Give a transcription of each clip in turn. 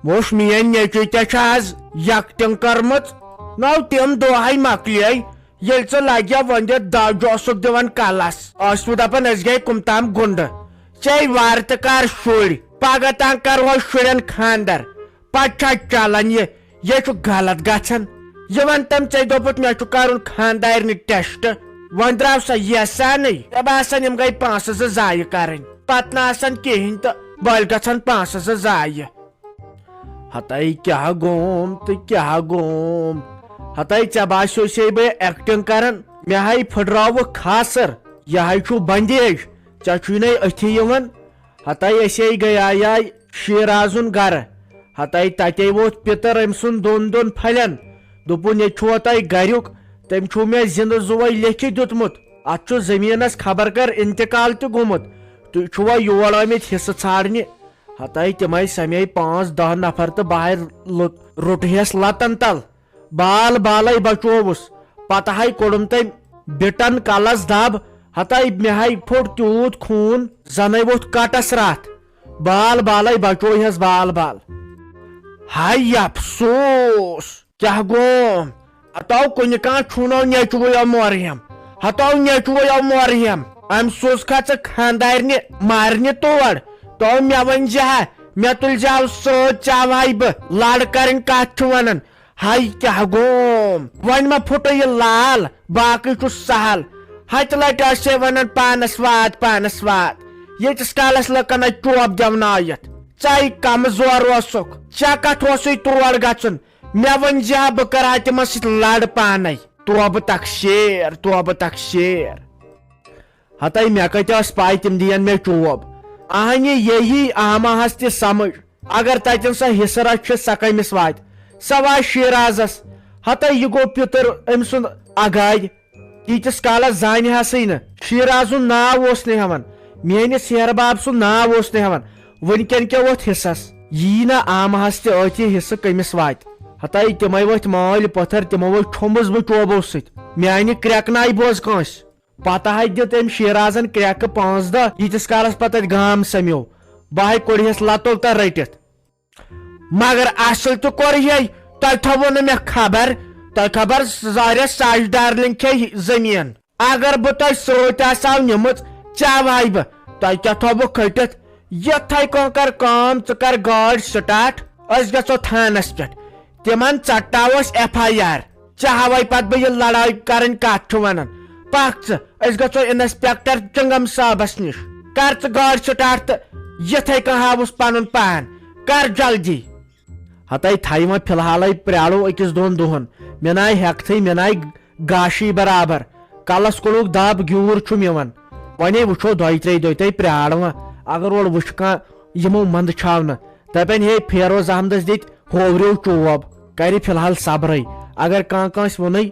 موش میان نیچی تاز یکٹنگ کرمت نو تم دہائی مکلے یل ژٕ لگیا ونجت دج اوسک دِوان کلس ٲسوٕ دپان أسۍ گٔے کُم تام گُنڈٕ ژےٚ وارٕ تہٕ کر شُرۍ پگہہ تام کرہو شُرٮ۪ن خاندر پتہٕ چھا چلان یہ چھُ غلط گژھان یہ ون تم ژےٚ دوٚپُتھ مےٚ چھُ کرُن خاندارنہِ ٹیسٹ وۄنۍ درٛاو سا یسانے مےٚ باسان یِم گٔے پونٛسہٕ زٕ ضایہِ کرٕنۍ پتہٕ نہٕ آسان کہیٖنۍ تہٕ بٔلۍ گژھان پونٛسہٕ زٕ ضایہِ ہتاے کیٛاہ گوم تہٕ کیٛاہ گوم ہتاے ژےٚ باسیو سے بہٕ ایکٹنگ کران مےٚ ہاے پھٕٹراوٕ کھاسر یہ ہاے چھُ بندیج ژےٚ چھُے نَے أتھی یِوان ہتاے أسے گٔیے شیٖرازُن گرٕ ہتاے تتے ووت پِتر أمۍ سُنٛد دۄن پھلٮ۪ن دوٚپُن ییٚتہِ چھُوا تۄہہِ گریُک تٔمۍ چھُ مےٚ زِنٛدٕ زُوے لیکھِتھ دیُتمُت اتھ چھُ زٔمیٖنس خبر کر انتقال تہِ گوٚمُت تُہۍ چھُوا یور آمٕتۍ حصہٕ ژھانڈنہِ ہتاے تِمے سمے 5-10 نفر تہٕ بہر روٚٹہس لتن تل بال بالے بچووُس پتہٕ ہاے کوٚڑُم تٔمۍ بِٹن کلس دب ہتاے مےٚ ہاے پھوٚٹ تیوٗت خوٗن زنے ووٚتھ کٹس رتھ بال بالے بچوہس بال بال ہاے افسوس کیٛاہ گوم ہتاو کُنہِ کانٛہہ چھُنو نیچوٗیو مورہیم ہتاو نیچوٗیو مورہیم أمۍ سوٗزکھا ژٕ خاندارنہِ مارنہِ تور تو مےٚ ؤنزِہا مےٚ تُلزِہو سۭتۍ چاوہاے بہٕ لڑ کرٕنۍ کتھ چھُ ونان ہاے کیٛاہ گوم وۄنۍ ما پھُٹے یہِ لال باقٕے چھُ سہل ہتہِ لٹہِ ٲسے ونان پانس وات ییٖتِس کالس لُکن اتہِ ٹوپ دِونٲیِتھ ژے کمزور اوسُکھ ژےٚ کتھ اوسُے تور گژھُن مےٚ ؤنزِہا بہٕ کرہا تِمن سۭتۍ لڑ پانے توبہٕ تک شیر ہتاے مےٚ کتہِ ٲس پاے تِم دِین مےٚ چوب اہنہِ یی آماہس تہِ سمجھ اگر تتٮ۪ن سۄ حصہٕ رچھ سۄ کٔمِس واتہِ سۄ واتہِ شیٖرازس ہتاے یہِ گوٚو پِتر أمۍ سُنٛد اگادِ تیٖتِس کالس زانہِ ہسے نہٕ شیٖرازُن ناو اوس نہٕ ہٮ۪وان میٲنِس ہیرٕ باب سُنٛد ناو اوس نہٕ ہٮ۪وان وُنکٮ۪ن کیٛاہ ووت حصس یی نہٕ آمہس تہِ أتھی حصہٕ کٔمِس واتہِ ہتاے تِمے ؤتھۍ مٲلۍ پتھر تِمو ؤتھۍ ٹھوٚمبس بہٕ چوبو سۭتۍ میانہِ کرٛٮ۪کہٕ ناے بوز کٲنٛسہِ پتہٕ ہاے دِژ أمۍ شیٖرازن کرٛٮ۪کہٕ 5 دۄہ ییٖتِس کالس پتہٕ اتہِ گام سمیو بہٕ ہاے کوٚڑہس لتو تہ رٔٹِتھ مگر اصل تہِ کوٚرہے تۄہہِ تھوٚوُ نہٕ مےٚ خبر تۄہہِ خبر زارٮ۪س ساج ڈارلنگ کھیٚیہِ زٔمیٖن اگر بہٕ تۄہہِ سۭتۍ آسہو نِمٕژ چاوہاے بہٕ تۄہہِ کیٛاہ تھوٚوُ کھٔٹِتھ یِتھے کٔنۍ کر کٲم ژٕ کر گٲڑۍ سٹاٹ أسۍ گژھو تھانس پٮ۪ٹھ تِمن ژٹناوو أسۍ FIR ژےٚ ہاوے پتہٕ بہٕ یہِ لڑٲے کرٕنۍ کتھ چھُ ونان پکھ ژٕ أسۍ گژھو انسپیکٹر چنگم صٲبس نِش کر ژٕ گٲڑۍ سٹاٹ تہٕ یِتھے کٔنۍ ہاوُس پنُن پان کر جلدی ہتاے تھایہِ وۄنۍ فی الحالے پرٛارو 1-2 دۄہن مےٚ ناے ہٮ۪کتھٕے مےٚ ناے گاشی برابر کلس کوٚڑُکھ دب گیوٗر چھُم یِوان وۄنۍ وٕچھو 2-3 دۄہ تانۍ پرٛارٕ وۄنۍ اگر اورٕ وٕچھ کانٛہہ یِمو منٛدٕ چھاونہٕ دپن ہے فیروز احمدس دِتۍ ہووریو چوب کرِ فی الحال صبرے اگر کٲنٛسہِ ووٚنُے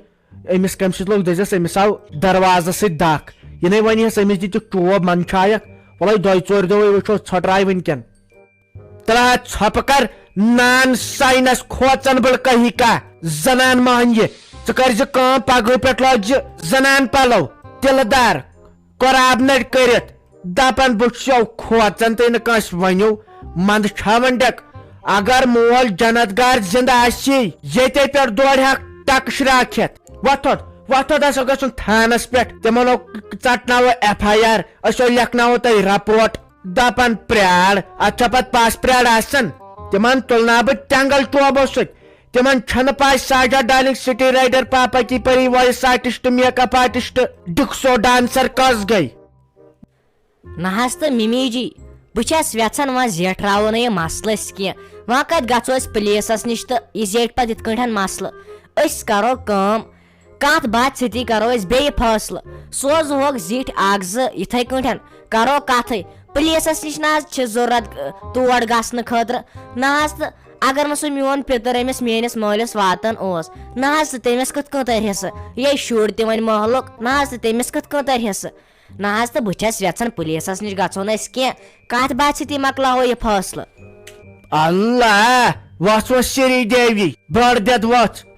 أمِس کمہِ سۭتۍ لوٚگ دٔزِس أمِس آو دروازس سۭتۍ دکھ یِنَے ونیس أمِس دِتِکھ چوب منٛدچھایکھ وَلے 2-4 دۄہے وٕچھو ژھۄٹراے وٕنکٮ۪ن ترٛا ژھۄپہٕ کر نان ساینس کھوژن بل کہی کا زنان مہن یہِ ژٕ کر زِ کٲم پگہٕ پٮ۪ٹھ لاگ زِ زنان پلو تِلہٕ دار قۄراب نٔرۍ کٔرِتھ دپان بہٕ چھُسو کھوژان تہٕ نہٕ کٲنٛسہِ ؤنِو منٛدٕ چھاون ڈٮ۪ک اگر مول جنت گار زندٕ آسی ییٚتے پٮ۪ٹھ دورِ ٹک شراک ہٮ۪تھ وۄتھُن ہسا گژھُن تھانس پٮ۪ٹھ تِمن ژٹناوو FIR أسۍ لیکھناوو تۄہہِ رپورٹ دپان پرٛار اتھ چھا پتہٕ پاس پرٛار آسان تِمن تُلناو بہٕ ٹینگل چوبو سۭتۍ تِمن چھنہٕ پاے ساجا ڈارلنگ سٹی رائڈر پاپا کی پری voice artist makeup artist ڈکسو ڈانسر کس گئی نہ حظ تہٕ ممی جی بہٕ چھس یژھان وۄنۍ زیٹھراوو نہٕ یہِ مسلہٕ أسۍ کینٛہہ وۄنۍ کتہِ گژھو أسۍ پُلیٖسس نِش تہٕ یہِ زیٹھِ پتہٕ یِتھ کٲٹھۍ مسلہٕ أسۍ کرو کٲم کتھ باتھ سۭتی کرو أسۍ بیٚیہِ فٲصلہٕ سوزہوکھ زِٹھۍ 1-2 یِتھے کٲٹھۍ کرو کتھٕے پُلیٖسس نِش نہ حظ چھِ ضروٗرت تور گژھنہٕ خٲطرٕ نہ حظ تہٕ اگر نہٕ سُہ میون پِتر أمِس میٲنِس مٲلِس واتان اوس نہ حظ تہٕ تٔمِس کِتھ کٔنۍ ترِ حصہٕ یے شُر تہِ وۄنۍ محلُک نہ حظ تہٕ تٔمِس کِتھ کٔنۍ ترِ حصہٕ نہ حظ تہٕ بہٕ چھس یژھان پُلیٖسس نِش گژھو نہٕ أسۍ کینٛہہ کتھ باتھ سۭتی مۄکلاوو یہِ فٲصلہٕ اللہ وَژھ سری دیوی بٔڑ دٮ۪د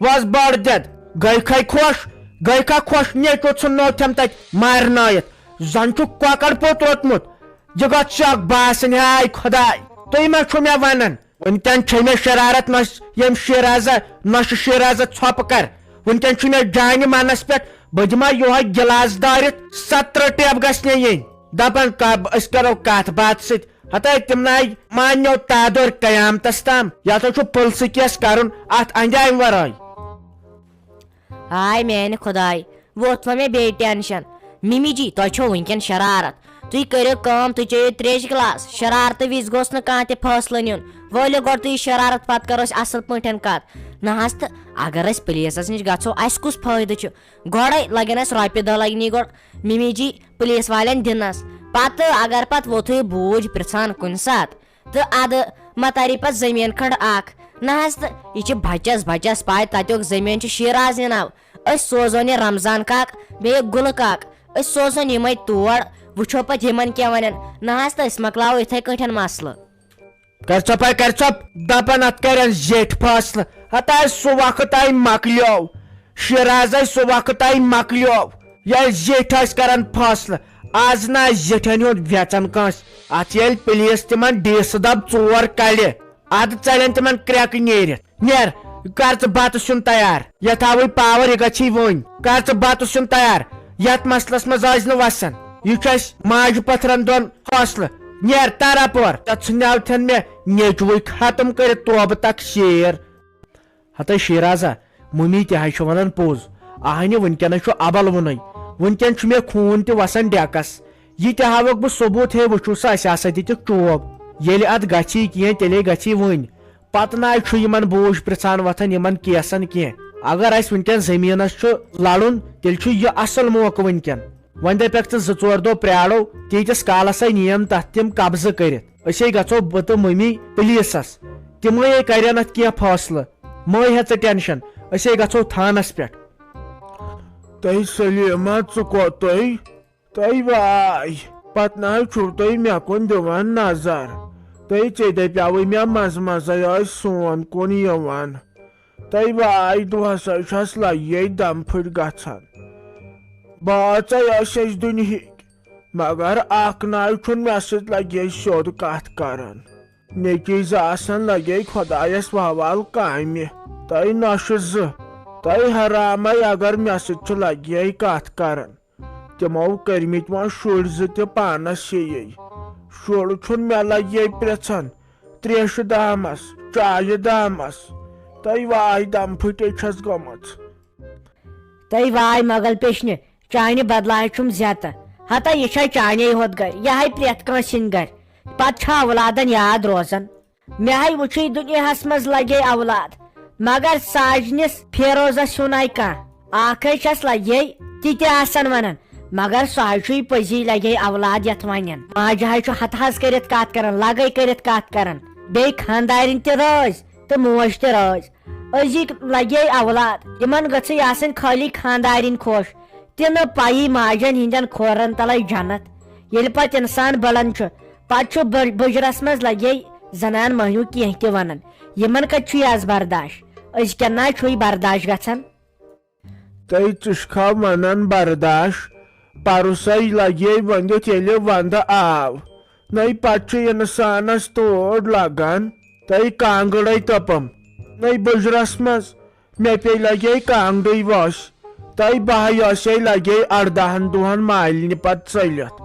وَژھ بٔڑ دٮ۪د گٔے کھا خۄش نیچو ژھُننوتھم تتہِ مارنٲیِتھ زن چھُ کۄکر پوٚت ووتمُت یہِ گوٚژھ شک باسٕنۍ ہاے خۄداے تُہۍ ما چھُو مےٚ ونان ونکن چھ مے شرارت نش یم شیرازا نش شیرازا ژھۄپہٕ کر ونکن چھ مے جانہِ منس پٮ۪ٹھ بہٕ دِمہٕ یہوے گلاس دٲرِتھ 17 ٹیپ گژھِ مےٚ یِنۍ دپان أسۍ کرو کتھ باتھ سۭتۍ ہتا تِم ناے مانیو تادور قیامتس تام یا تو چھُ پُلسہٕ کیس کرُن اتھ انجام ورٲے ہاے میانہِ خداے ووت وۄنۍ مےٚ بیٚیہِ ٹینشن ممی جی تۄہہِ چھو وٕنکٮ۪ن شرارت تُہۍ کٔرِو کٲم تُہۍ چیٚیِو تریشہِ گلاس شرارتہٕ وِزِ گوٚژھ نہٕ کانٛہہ تہِ فٲصلہٕ نیُن وٲلِو گۄڈٕ تُہۍ شرارت پتہٕ کرو أسۍ اصل پٲٹھۍ کتھ نہ حظ تہٕ اگر أسۍ پُلیٖسس نِش گژھو اسہِ کُس فٲیدٕ چھُ گۄڈے لگن اسہِ رۄپیہِ دہ لگنی گۄڈٕ ممی جی پُلیٖس والٮ۪ن دِنس پتہٕ اگر پتہٕ ووتھٕے بوٗج پرژھان کُنہِ ساتہٕ تہٕ ادٕ مہ تری پتہٕ زٔمیٖن کھنٛڈ اکھ نہ حظ تہٕ یہِ چھِ بچس پاے تتیُک زٔمیٖن چھُ شیٖراز ناو أسۍ سوزون یہِ رمضان کاک بیٚیہِ گُلہٕ کاک أسۍ سوزون یِمے تور وٕچھو پتہٕ یِمن کیٛاہ ونن نہ حظ تہٕ أسۍ مۄکلاوو یِتھے کٲٹھۍ مسلہٕ کر ژۄپے کر ژۄپ دپان اتھ کرن زیٹھۍ فٲصلہٕ ہتا سُہ وقت آیہِ مۄکلیو شیٖراز سُہ وقت آیہِ مۄکلیو ییٚلہِ زیٹھۍ ٲسۍ کران فٲصلہٕ آز نہ آسہِ زیٹھٮ۪ن ہُنٛد ویژن کٲنٛسہِ اتھ ییٚلہِ پُلیٖس تِمن ڈیسہٕ دب 4 کڑِ ادٕ ژلن تِمن کرٛٮ۪کہٕ نیٖرِتھ نیر کر ژٕ بتہٕ سیُن تیار یتھ آوٕے پاور یہِ گژھی وۄنۍ کر ژٕ بتہٕ سیُن تیار یتھ مسلس منٛز ٲسۍ نہٕ وسان یہِ چھُ اسہِ ماجہِ پتھرن دۄن فٲصلہٕ نیر تر اپور تتھ ژھٕنیٛاوتھن مےٚ نیچوٕے ختم کٔرِتھ توبہٕ تک شیر ہتا شیٖرازا ممی تہِ حظ چھُ ونان پوٚز اہنہِ ونکیٚنس چھُ ابل وُنٕے ونکیٚن چھُ مےٚ خوٗن تہِ وسان ڈیکس یہِ تہِ ہاوکھ بہٕ ثوبوٗت ہے وٕچھو سا اسہِ ہسا دِتِکھ چوب ییٚلہِ اتھ گژھی کینٛہہ تیٚلے گژھی وٕنۍ پتہٕ نہ چھُ یِمن بوٗج پرژھان وتھان یِمن کیسن کینٛہہ اگر اسہِ ونکیٚن زٔمیٖنس چھُ لڑُن تیٚلہِ چھُ یہِ اصل موقعہٕ ونکیٚن وۄنۍ دپکھ ژٕ 2-4 دۄہ پرٛارو تیٖتِس کالس نِیم تتھ تِم قبضہٕ کٔرِتھ أسے گژھو بہٕ تہٕ ممی پُلیٖسس تِمے کرن اتھ کینٛہہ فٲصلہٕ مٔے ہے ژٕ ٹینشن أسے گژھو تھانس پٮ۪ٹھ تۄہہِ سلیما ژٕ کوٚتُے تۄہہِ واے پتہٕ نہ حظ چھُو تُہۍ مےٚ کُن دِوان نظر تۄہہِ ژےٚ دپیاوٕے مےٚ منٛزٕ منٛزے ٲسۍ سون کُن یِوان تۄہہِ واے دۄہس حظ چھس لگے دم پھٕٹۍ گژھان باژے ٲسۍ أسۍ دُنہِکۍ مگر اکھ نہ حظ چھُنہٕ مےٚ سۭتۍ لگے سیوٚد کتھ کران نیٚچی زٕ آسان لگے خۄدایس حوالہٕ کامہِ تۄہہِ نۄشہِ 2 تۄہہِ حرامے اگر مےٚ سۭتۍ چھِ لگے کتھ کران تِمو کٔرمٕتۍ وۄنۍ شُرۍ 2 تہِ پانس سیٚیے شُر چھُنہٕ مےٚ لگے پرژھان تریشہِ دامس چایہِ دامس تۄہہِ واے دم پھٕٹے چھس گٔمٕژ تۄہہِ واے مۄغل پیشنہِ چانہِ بدلاے چھُم زیتہٕ ہتا یہِ چھا چانے ہوت گرِ یہِ ہے پرٮ۪تھ کٲنٛسہِ ہِنٛدۍ گرِ پتہٕ چھا اولادن یاد روزان مےٚ ہے وٕچھٕے دُنیاہس منٛز لگے اولاد مگر ساجنِس فیروزس ہیوٗناے کانٛہہ اکھ ہے چھس لگے تِتہِ آسان ونان مگر سُہ حظ چھُے پٔزی لگے اولاد یتھ ونن ماجہِ حظ چھُ ہتہٕ حظ کٔرِتھ کتھ کران لگے کٔرِتھ کتھ کران بیٚیہِ خانٛدارِنۍ تہِ رٲزۍ تہٕ موج تہِ رٲزۍ أزِکۍ لگے اولاد یِمن گٔژھٕے آسٕنۍ خٲلی خانٛدارِنۍ خۄش تہِ نہٕ پایی ماجٮ۪ن ہِنٛدٮ۪ن کھورن تلے جنت ییٚلہِ پتہٕ انسان بڑان چھُ پتہٕ چھُ بُجرس منٛز لگے زنان مٔہنیوٗ کینٛہہ تہِ ونان یِمن کتہِ چھُے آز برداش أزکٮ۪ن نہ چھُے برداش گژھان تۄہہِ ژٕ چھکھا ونان برداش پرُسے لگے ؤنِتھ ییٚلہِ ونٛدٕ آو نٔے پتہٕ چھُ انسانس توڑ لگان تۄہہِ کانٛگٕڑے تٔپٕم نٔے بُجرس منٛز مےٚ پیٚیہِ لگے کانٛگڑٕے وٲسۍ تۄہہِ بہے ٲسے لگے 18 دۄہن مالنہِ پتہٕ ژٔلِتھ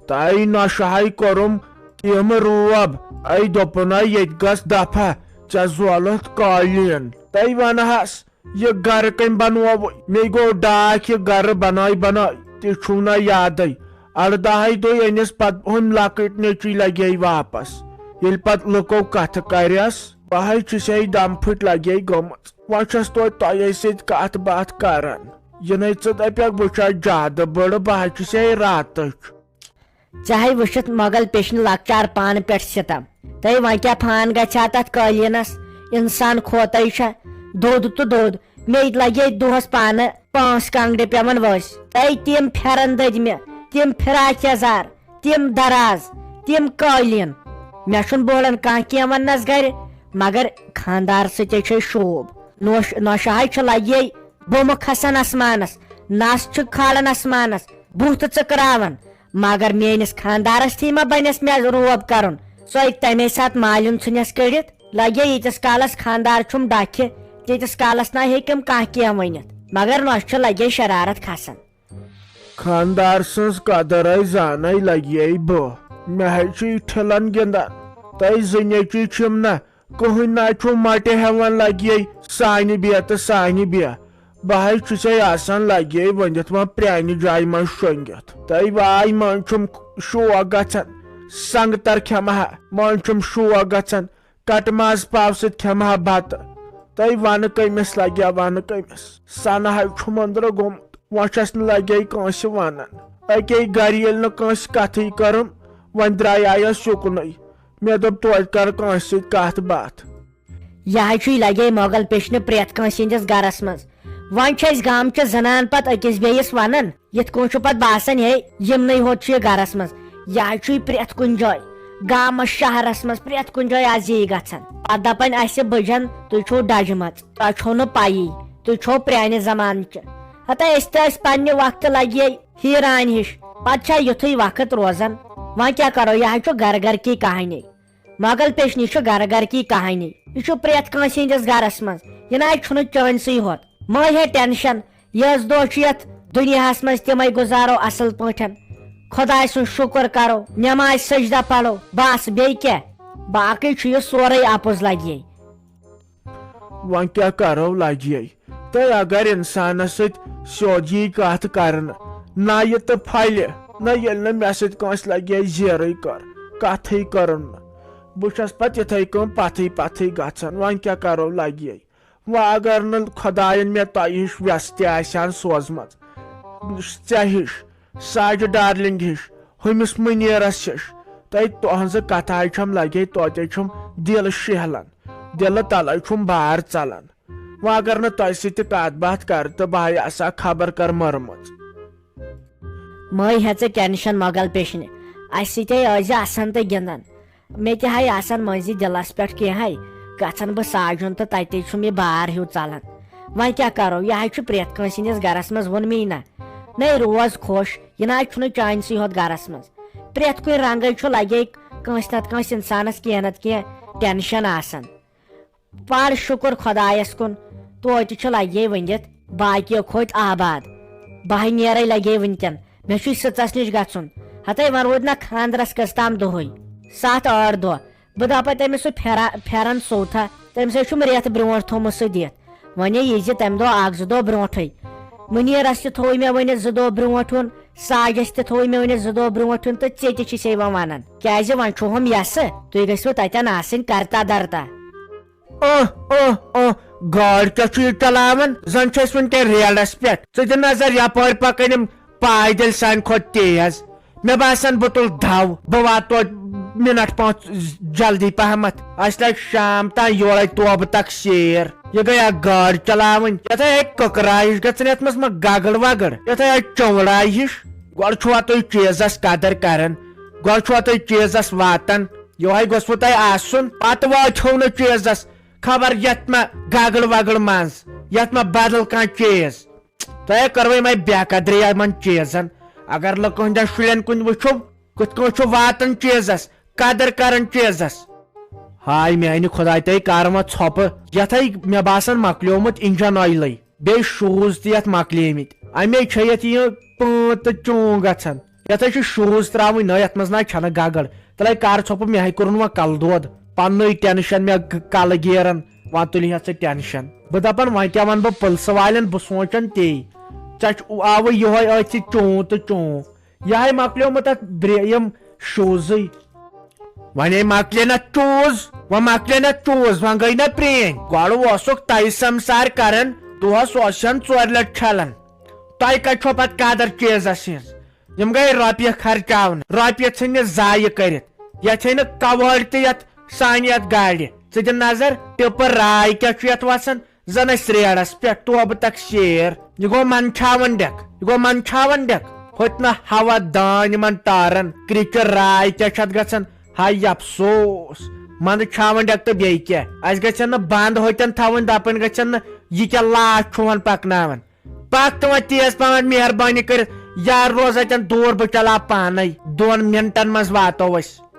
تۄہہِ نۄشہے کوٚرُم تِم روب اے دوٚپُن ییٚتہِ گژھ دفا ژےٚ زولُتھ قٲلیٖن تۄہہِ ونہس یہِ گرٕ کٔمۍ بنووُے مےٚ گوٚو ڈاکھ یہِ گرٕ بنٲے تہِ چھُو نہ یادے 18 دۄہ أنِس پتہٕ ہُم لۄکٕٹۍ نیٚچی لگے واپس ییٚلہِ پتہٕ لُکو کتھٕ کرٮ۪س بہٕ حظ چھُسے دم پھٕٹۍ لگے گٔمٕژ وۄنۍ چھس توتہِ تۄہے سۭتۍ کتھ باتھ کران یِنَے ژٕ دپکھ بہٕ چھس زیادٕ بٔڑ بہٕ حظ چھُسے راتٕچ ژےٚ ہے وٕچھِتھ مۄغل پیشنہِ لۄکچار پانہٕ پٮ۪ٹھ سِتم تۄہہِ وۄنۍ کیٛاہ فان گژھِ ہا تتھ قٲلیٖنس انسان کھوتے چھا دۄد تہٕ دۄد مےٚ لگے دۄہس پانہٕ 5 کانٛگڑِ پیوان ؤسۍ تۄہہِ تِم پھیرن دٔدمہِ تِم فراک یزار تِم دراز تِم قٲلیٖن مےٚ چھُنہٕ بولان کانٛہہ کینٛہہ وننس گرِ مگر خانٛدار سۭتے چھے شوٗب نۄشہِ حظ چھُ لگے بومہٕ کھسان اسمانس نس چھُ کھالان اسمانس بُتھ ژٕکراوان مگر میٲنِس خانٛدارس تھی ما بنٮ۪س مےٚ روب کرُن سۄ تمے ساتہٕ مالِن ژھٕنٮ۪س کٔڑِتھ لگے یتس کالس خاندار چھم ڈکھِ تیتس کالس نہ ہیکم کانٛہہ کینٛہہ ؤنِتھ مگر نۄشہِ لگے شرارت کھسان خاندار سٕنٛز قدر زانے لگے بہٕ مےٚ چھُ ٹھِلن گِنٛدان تۄہہِ زٕ نیٚچِوۍ چھِم نہ کٕہٕنۍ نہ چھُ مٹہِ ہٮ۪وان لگے سانہِ بیٚیہِ تہٕ سانہِ بیٚیہِ بہٕ چھُسے آسان لگے ؤنِتھ وۄنۍ پرٛانہِ جایہِ منٛز شۄنٛگِتھ تۄہہِ واے منٛز چھُم شوق گژھان سنگتر کھٮ۪مہٕ ہا منٛز چھُم شوق گژھان کٹہٕ ماز پاو سۭتۍ کھٮ۪مہٕ ہا بتہٕ تۄہہِ ونہٕ کٔمِس لگیا ونہٕ کٔمِس سنہٕ ہا چھُم أنٛدرٕ گوٚمُت وۄنۍ چھس نہٕ لگے کٲنٛسہِ ونان اکے گرِ ییٚلہِ نہٕ کٲنٛسہِ کتھٕے کٔرٕم وۄنۍ درٛایس یُکنُے مےٚ دوٚپ توتہِ کرٕ کٲنٛسہِ سۭتۍ کتھ باتھ یہ چھُے لگے مۄغل پیشنہِ پرٛٮ۪تھ کٲنٛسہِ ہٕنٛدِس گرس منٛز وۄنۍ چھِ أسۍ گامچہِ زنان پتہٕ أکِس بیٚیِس ونان یِتھ کٔنۍ چھُ پتہٕ باسان ہے یِمنٕے ہوت چھُ یہِ گرس منٛز یہ چھُے پرٛٮ۪تھ کُنہِ جایہِ گامس شہرس منٛز پرٛٮ۪تھ کُنہِ جایہِ آز یی گژھان پتہٕ دپان اسہِ بٕجن تُہۍ چھِو ڈجمژ تۄہہِ چھو نہٕ پیی تُہۍ چھِو پرانہِ زمانچہِ ہتا أسۍ تہِ ٲسۍ پننہِ وقتہٕ لگے ہیٖرانہِ ہِش پتہٕ چھا یُتھُے وقت روزان وۄنۍ کیٛاہ کرو یہِ چھُ گر گر کی کہانی مۄغل پیشنہِ چھُ گر گر کی کہانی یہِ چھُ پرٛٮ۪تھ کٲنٛسہِ ہٕنٛدِس گرس منٛز یہِ نہ چھُنہٕ چٲنسٕے ہوت مہ ہے ٹینشن یٔژ دۄہ چھُ یتھ دُنیاہس منٛز تِمے گُزارو اصل پٲٹھۍ خۄداے سُنٛد شُکر کرو نٮ۪ماز سجدہ پرو بس بیٚیہِ کیٛاہ باقٕے چھُ یہِ سورُے اپُز لگے وۄنۍ کیٛاہ کرو لگے تہٕ اگر انسانس سۭتۍ سیوٚد یی کتھ کرنہٕ نایہِ تہٕ پھلہِ نہ ییٚلہِ نہٕ مےٚ سۭتۍ کٲنٛسہِ لگے زیرٕے کر کتھٕے کٔرٕم نہٕ بہٕ چھس پتہٕ یِتھٕے کٔنۍ پتھٕے پتھٕے گژھان وۄنۍ کیٛاہ کرو لگے وۄنۍ اگر نہٕ خۄداین مےٚ تۄہہِ ہِش ویس تہِ آسہِ ہن سوزمژ ژےٚ ہِش ساجہِ ڈارلنگ ہِش ہُمِس مُنیٖرس ہِش تۄہہِ تُہنٛزٕ کتھاے چھم لگے توتہِ چھُم دل شہلان دلہٕ تلے چھُم بار ژلان وۄنۍ اگر نہٕ تۄہہِ سۭتۍ تہِ کتھ باتھ کرٕ تہٕ بہٕ آسہٕ ہا خبر کر مٔرمٕژ مے ہے ژےٚ ٹینشن مۄغل پیشنہِ اسہِ سۭتۍ ٲسۍ آسان تہٕ گِنٛدان مےٚ تہِ ہے آسان مٔنٛزی دلس پٮ۪ٹھ کینٛہہ گژھان بہٕ ساجُن تہٕ تتے چھُم یہِ بار ہیوٗ ژلان وۄنۍ کیٛاہ کرو یہِ چھُ پرٛٮ۪تھ کٲنٛسہِ ہٕنٛدِس گرس منٛز ووٚن نہ نے روز خۄش یہِ نہ چھُنہٕ چانسٕے ہوت گرس منٛز پرٛٮ۪تھ کُنہِ رنگے چھُ لگے کٲنٛسہِ نتہٕ کٲنٛسہِ انسانس کینٛہہ نتہٕ کینٛہہ ٹینشن آسان پر شُکر خۄدایس کُن توتہِ چھُ لگے ؤنِتھ باقیو کھوٚتۍ آباد بہے نیرے لگے ؤنکیٚن مےٚ چھُے سٕژس نِش گژھُن ہتے وۄنۍ روٗدۍ نہ خاندرس کٔژتام دۄہٕے 7-8 دۄہ بہٕ دپے تٔمِس سُہ پھیرن سوتھا تٔمِس ہے چھُم رٮ۪تھ برونٛٹھ تھوٚومُت سُہ دِتھ وۄنۍ یہِ زِ تمہِ دۄہ 1-2 دۄہ برونٛٹھٕے مُنیٖرس تہِ تھوٚوُے مےٚ ؤنِتھ 2 دۄہ برونٛٹھ یُن ساجس تہِ تھوٚوُے مےٚ ؤنِتھ 2 دۄہ برونٛٹھ یُن تہٕ ژےٚ تہِ چھِسے وۄنۍ ونان کیٛازِ وۄنۍ چھُ ہُم یسہٕ تُہۍ گٔژھِو تتٮ۪ن آسٕنۍ کرتا درتا گاڑ کیٛاہ چھُ یہِ چلاوان زن چھِ أسۍ ؤنکیٚن ریڈس پٮ۪ٹھ ژٕ دِ نظر یپٲرۍ پکان یِم پایدٔلۍ سانہِ کھۄتہٕ تیز مےٚ باسان بہٕ تُلہٕ دو بہٕ واتہٕ توتہِ منٹ 5 جلدی پہمتھ اسہِ لگہِ شام تام یورے توبہٕ تک سیر یہِ گٔے اکھ گاڑ چلاوٕنۍ یتھے کٔکراے ہِش گژھان یتھ منٛز ما گگٕر وگٕر یتھے چونٛگڑاے ہِش گۄڈٕ چھُوا تُہۍ چیٖزس قدر کران گۄڈٕ چھُوا تُہۍ چیٖزس واتان یہوے گوٚژھوٕ تۄہہِ آسُن پتہٕ واتہو نہٕ چیٖزس خبر یتھ ما گگٕر وگٕر منٛز یتھ ما بدل کانٛہہ چیٖز تۄہہِ کٔروٕے مےٚ بے قدری یِمن چیٖزن اگر لُکہٕ ہٕنٛدٮ۪ن شُرٮ۪ن کُن وٕچھو کِتھ کٔنۍ چھُ واتان چیٖزس قدر کران چیٖزس ہاے میانہِ خۄداے تۄہہِ کر وۄنۍ ژھۄپہٕ یتھے مےٚ باسان مۄکلیومُت انجن اویلٕے بیٚیہِ شوٗز تہِ یتھ مۄکلیمٕتۍ امے چھِ یتھ یہِ پٲنٛت تہٕ چونٛگ گژھان یتھے چھِ شوٗز تراوٕنۍ نٔے یتھ منٛز نہ چھنہٕ گگٕر تیٚلے کر ژھۄپہٕ مےٚ ہے کوٚرُن وۄنۍ کلہٕ دود پننُے ٹینشن مےٚ کلہٕ گیران وۄنۍ تُلہِ ژٕ ٹینشن بہٕ دپان وۄنۍ کیٛاہ ونہٕ بہٕ پُلسہٕ والٮ۪ن بہٕ سونٛچان تی ژےٚ آوٕے یہوے أتھۍ سۭتۍ چون تہٕ چون یہے مۄکلیومُت اتھ یِم شوٗزٕے وۄنۍ مۄکلے نہ چوٗز وۄنۍ مۄکلے نہ چوٗز وۄنۍ گٔے نہ پرٛٲنۍ گۄڈٕ اوسُکھ تۄہہِ سمسار کران دۄہس اوسن 4 لٹہِ چھلان تۄہہِ کتہِ چھو پتہٕ قدر چیٖزس ہِنٛز یِم گٔے رۄپیہِ خرچاونہٕ رۄپیہِ ژھٕنہِ ضایہِ کٔرِتھ یتھے نہٕ کوٲڑ تہِ یتھ سانہِ یتھ گاڑِ ژٕ دِ نظر ٹِپر راے کیٛاہ چھُ یتھ وسان زن أسۍ ریڈس پٮ۪ٹھ توبہٕ تک شیر یہِ گوٚو منچھاون ڈٮ۪ک ہوٚتہِ نہٕ ہوا دان یِمن ٹارن کرٛچہِ راے کیٛاہ چھِ اتھ گژھان ہاے افسوس منٛدٕ چھاون ڈٮ۪ک تہٕ بیٚیہِ کیٛاہ اسہِ گژھن نہٕ بنٛد ہوٚتٮ۪ن تھاوٕنۍ دپٕنۍ گژھن نہٕ یہِ کیٛاہ لاش چھُ وۄنۍ پکناوان پک تہٕ وۄنۍ تیز پہم مہربٲنی کٔرِتھ یار روز اتٮ۪ن دوٗر بہٕ چلاو پانے 2 منٹن منٛز واتو أسۍ